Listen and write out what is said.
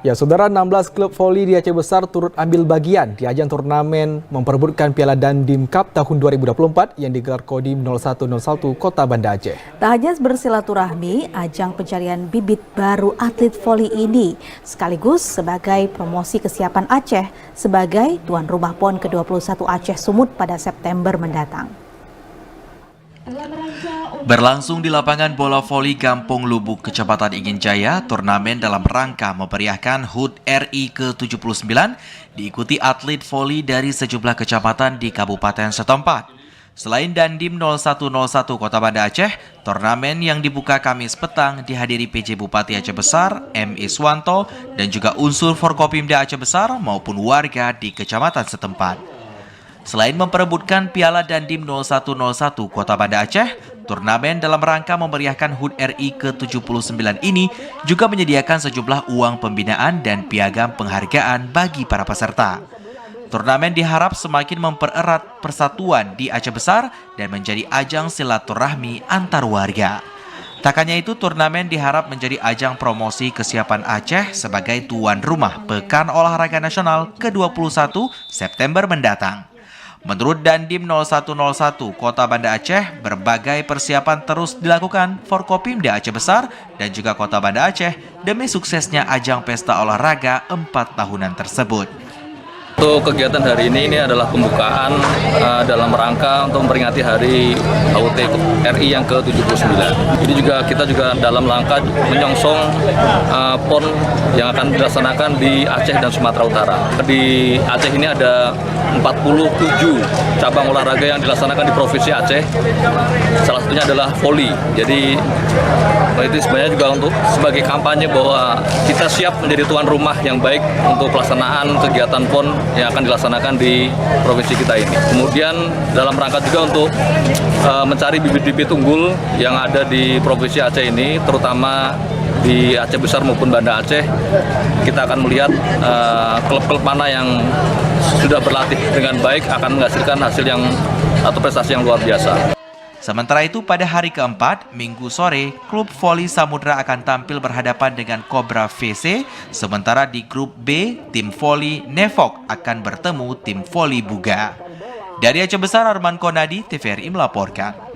Ya, saudara, 16 klub voli di Aceh Besar turut ambil bagian di ajang turnamen memperebutkan Piala Dandim Cup tahun 2024 yang digelar Kodim 0101 Kota Banda Aceh. Tak hanya bersilaturahmi, ajang pencarian bibit baru atlet voli ini sekaligus sebagai promosi kesiapan Aceh sebagai tuan rumah PON ke-21 Aceh Sumut pada September mendatang. Berlangsung di lapangan bola voli Kampung Lubuk, Kecamatan Ingin Jaya, turnamen dalam rangka memeriahkan HUT RI ke-79 diikuti atlet voli dari sejumlah kecamatan di kabupaten setempat. Selain Dandim 0101 Kota Banda Aceh, turnamen yang dibuka Kamis petang dihadiri PJ Bupati Aceh Besar, M. Iswanto, dan juga unsur Forkopimda Aceh Besar maupun warga di kecamatan setempat. Selain memperebutkan Piala Dandim 0101 Kota Banda Aceh, turnamen dalam rangka memeriahkan HUT RI ke-79 ini juga menyediakan sejumlah uang pembinaan dan piagam penghargaan bagi para peserta. Turnamen diharap semakin mempererat persatuan di Aceh Besar dan menjadi ajang silaturahmi antar warga. Tak hanya itu, turnamen diharap menjadi ajang promosi kesiapan Aceh sebagai tuan rumah Pekan Olahraga Nasional ke-21 September mendatang. Menurut Dandim 0101 Kota Banda Aceh, berbagai persiapan terus dilakukan Forkopimda Aceh Besar dan juga Kota Banda Aceh demi suksesnya ajang pesta olahraga 4 tahunan tersebut. Untuk kegiatan hari ini adalah pembukaan dalam rangka untuk memperingati hari HUT RI yang ke-79. Ini juga kita dalam rangka menyongsong PON yang akan dilaksanakan di Aceh dan Sumatera Utara. Di Aceh ini ada 47 cabang olahraga yang dilaksanakan di Provinsi Aceh. Salah satunya adalah voli. Jadi itu sebenarnya juga untuk sebagai kampanye bahwa kita siap menjadi tuan rumah yang baik untuk pelaksanaan kegiatan PON yang akan dilaksanakan di provinsi kita ini. Kemudian dalam rangka juga untuk mencari bibit-bibit unggul yang ada di provinsi Aceh ini, terutama di Aceh Besar maupun Banda Aceh, kita akan melihat klub-klub mana yang sudah berlatih dengan baik akan menghasilkan hasil yang atau prestasi yang luar biasa. Sementara itu, pada hari keempat, Minggu sore, klub voli Samudra akan tampil berhadapan dengan Cobra VC, sementara di grup B, tim voli Nevok akan bertemu tim voli Buga. Dari Aceh Besar, Arman Konadi, TVRI melaporkan.